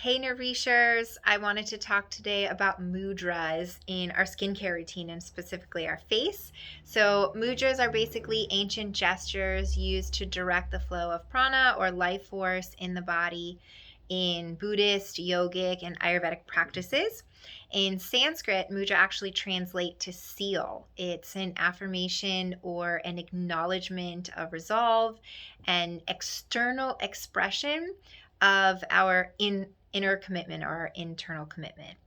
Hey Nourishers, I wanted to talk today about mudras in our skincare routine and specifically our face. So, mudras are basically ancient gestures used to direct the flow of prana or life force in the body in Buddhist, yogic, and Ayurvedic practices. In Sanskrit, mudra actually translate to seal. It's an affirmation or an acknowledgement of resolve and external expression of our inner commitment or our internal commitment.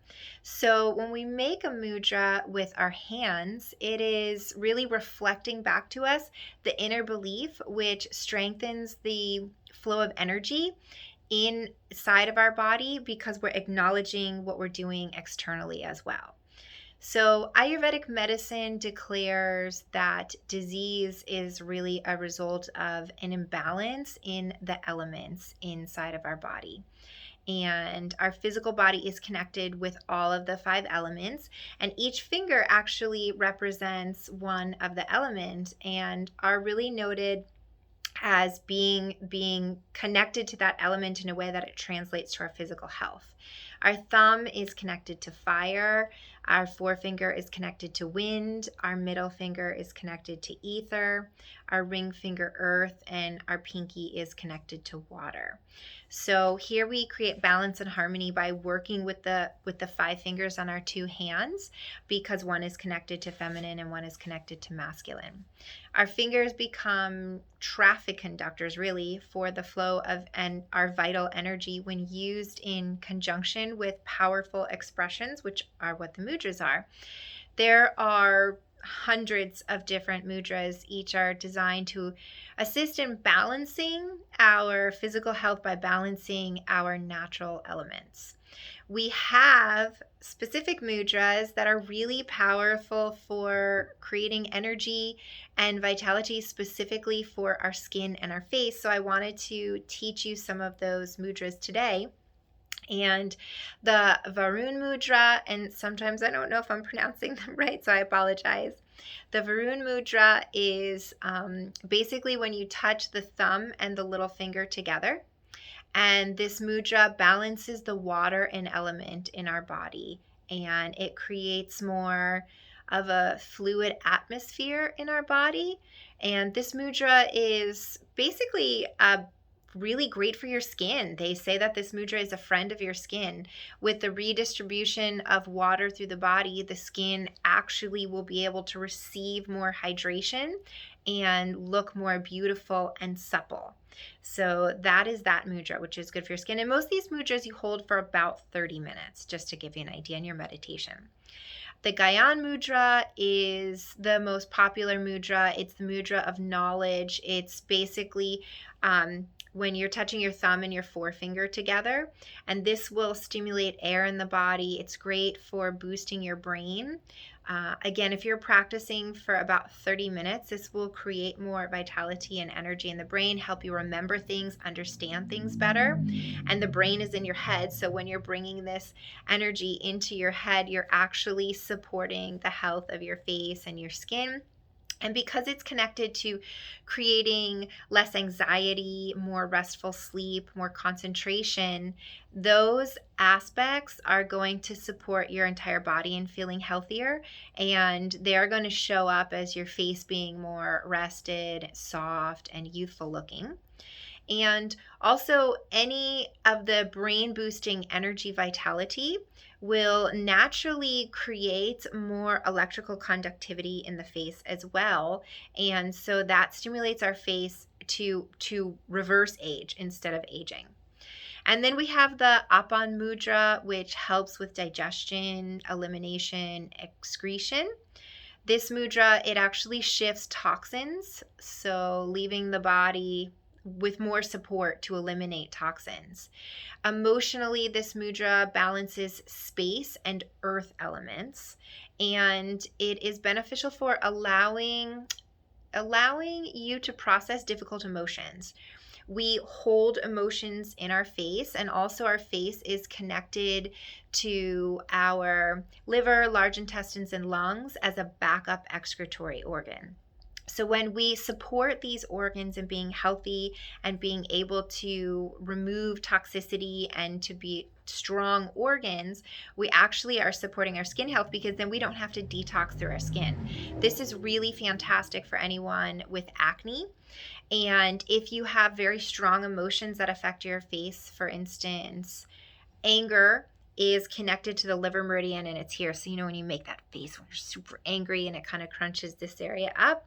So when we make a mudra with our hands, it is really reflecting back to us the inner belief, which strengthens the flow of energy inside of our body because we're acknowledging what we're doing externally as well. So, Ayurvedic medicine declares that disease is really a result of an imbalance in the elements inside of our body. And our physical body is connected with all of the five elements, and each finger actually represents one of the elements and are really noted as being connected to that element in a way that it translates to our physical health. Our thumb is connected to fire, our forefinger is connected to wind, our middle finger is connected to ether, our ring finger earth, and our pinky is connected to water. So here we create balance and harmony by working with the five fingers on our two hands, because one is connected to feminine and one is connected to masculine. Our fingers become traffic conductors, really, for the flow of and our vital energy when used in conjunction with powerful expressions, which are what the mudras are. There are hundreds of different mudras. Each are designed to assist in balancing our physical health by balancing our natural elements. We have specific mudras that are really powerful for creating energy and vitality specifically for our skin and our face. So I wanted to teach you some of those mudras today. And the Varun Mudra, and sometimes I don't know if I'm pronouncing them right, so I apologize. The Varun Mudra is basically when you touch the thumb and the little finger together. And this mudra balances the water and element in our body, and it creates more of a fluid atmosphere in our body. And this mudra is basically really great for your skin. They say that this mudra is a friend of your skin. With the redistribution of water through the body, the skin actually will be able to receive more hydration and look more beautiful and supple. So that is that mudra, which is good for your skin. And most of these mudras you hold for about 30 minutes, just to give you an idea in your meditation. The Gyan Mudra is the most popular mudra. It's the mudra of knowledge. It's basically when you're touching your thumb and your forefinger together, and this will stimulate air in the body. It's great for boosting your brain. Again, if you're practicing for about 30 minutes, this will create more vitality and energy in the brain, help you remember things, understand things better. And the brain is in your head, so when you're bringing this energy into your head, you're actually supporting the health of your face and your skin. And because it's connected to creating less anxiety, more restful sleep, more concentration, those aspects are going to support your entire body in feeling healthier. And they're going to show up as your face being more rested, soft, and youthful looking. And also, any of the brain boosting energy vitality will naturally create more electrical conductivity in the face as well. And so that stimulates our face to reverse age instead of aging. And then we have the Apan Mudra, which helps with digestion, elimination, excretion. This mudra, it actually shifts toxins, so leaving the body with more support to eliminate toxins. Emotionally, this mudra balances space and earth elements, and it is beneficial for allowing you to process difficult emotions. We hold emotions in our face, and also our face is connected to our liver, large intestines, and lungs as a backup excretory organ. So when we support these organs in being healthy and being able to remove toxicity and to be strong organs, we actually are supporting our skin health, because then we don't have to detox through our skin. This is really fantastic for anyone with acne. And if you have very strong emotions that affect your face, for instance, anger is connected to the liver meridian, and it's here. So, when you make that face when you're super angry, and it kind of crunches this area up.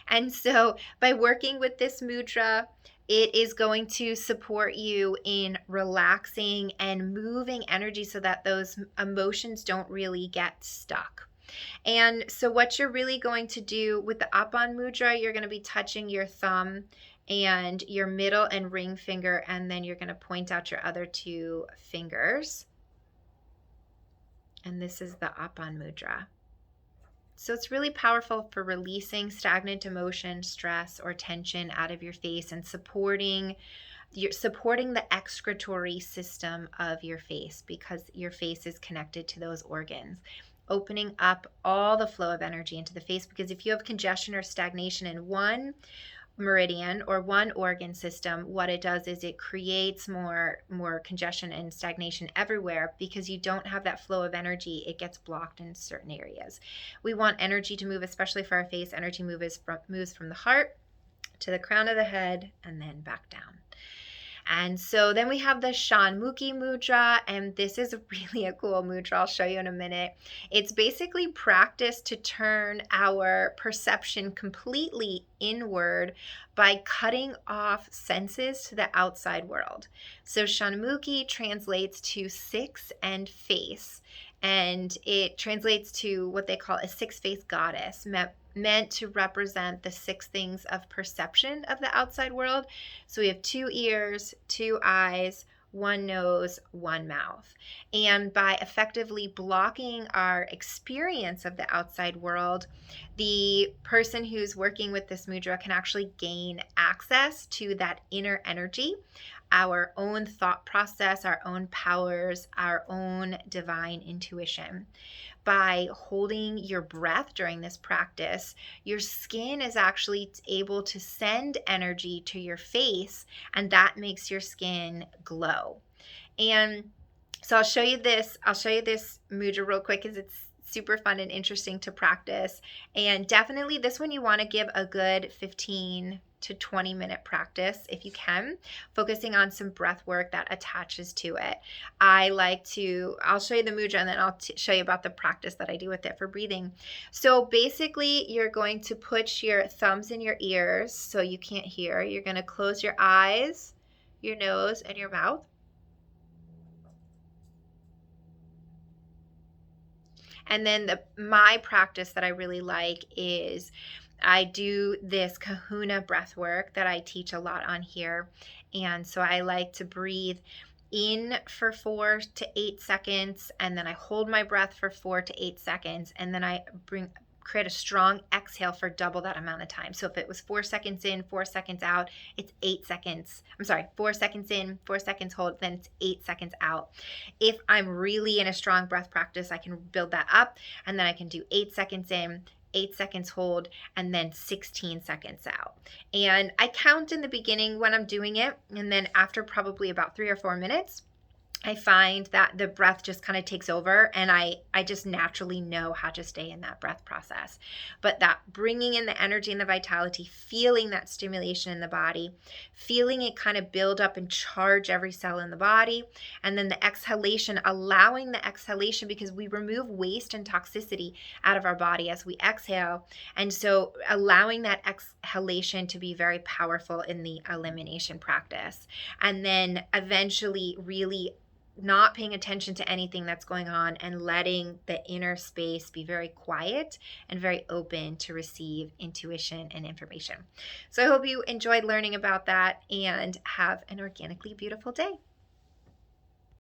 And so by working with this mudra, it is going to support you in relaxing and moving energy so that those emotions don't really get stuck. And so what you're really going to do with the Apan Mudra, you're going to be touching your thumb and your middle and ring finger, and then you're going to point out your other two fingers. And this is the Apan Mudra. So it's really powerful for releasing stagnant emotion, stress, or tension out of your face, and supporting the excretory system of your face, because your face is connected to those organs. Opening up all the flow of energy into the face, because if you have congestion or stagnation in one meridian or one organ system, what it does is it creates more congestion and stagnation everywhere, because you don't have that flow of energy. It gets blocked in certain areas. We want energy to move, especially for our face. Energy moves from the heart to the crown of the head and then back down. And so then we have the Shanmukhi Mudra, and this is really a cool mudra. I'll show you in a minute. It's basically practice to turn our perception completely inward by cutting off senses to the outside world. So Shanmukhi translates to six and face, and it translates to what they call a six-faced goddess, meant to represent the six things of perception of the outside world. So we have 2 ears, 2 eyes, 1 nose, 1 mouth. And by effectively blocking our experience of the outside world, the person who's working with this mudra can actually gain access to that inner energy, our own thought process, our own powers, our own divine intuition. By holding your breath during this practice, your skin is actually able to send energy to your face, and that makes your skin glow. And so I'll show you this mudra real quick, because it's super fun and interesting to practice. And definitely this one you want to give a good 15 to 20 minute practice if you can, focusing on some breath work that attaches to it. I'll show you the mudra, and then I'll show you about the practice that I do with it for breathing. So basically you're going to put your thumbs in your ears so you can't hear. You're going to close your eyes, your nose, and your mouth. And then my practice that I really like is I do this kahuna breath work that I teach a lot on here. And so I like to breathe in for 4 to 8 seconds, and then I hold my breath for 4 to 8 seconds, and then I create a strong exhale for double that amount of time. So if it was 4 seconds in, 4 seconds out, it's 8 seconds. 4 seconds in, 4 seconds hold, then it's 8 seconds out. If I'm really in a strong breath practice, I can build that up, and then I can do 8 seconds in, 8 seconds hold, and then 16 seconds out. And I count in the beginning when I'm doing it, and then after probably about 3 or 4 minutes, I find that the breath just kind of takes over, and I just naturally know how to stay in that breath process. But that bringing in the energy and the vitality, feeling that stimulation in the body, feeling it kind of build up and charge every cell in the body, and then the exhalation, allowing the exhalation, because we remove waste and toxicity out of our body as we exhale. And so allowing that exhalation to be very powerful in the elimination practice. And then eventually really not paying attention to anything that's going on, and letting the inner space be very quiet and very open to receive intuition and information. So I hope you enjoyed learning about that, and have an organically beautiful day.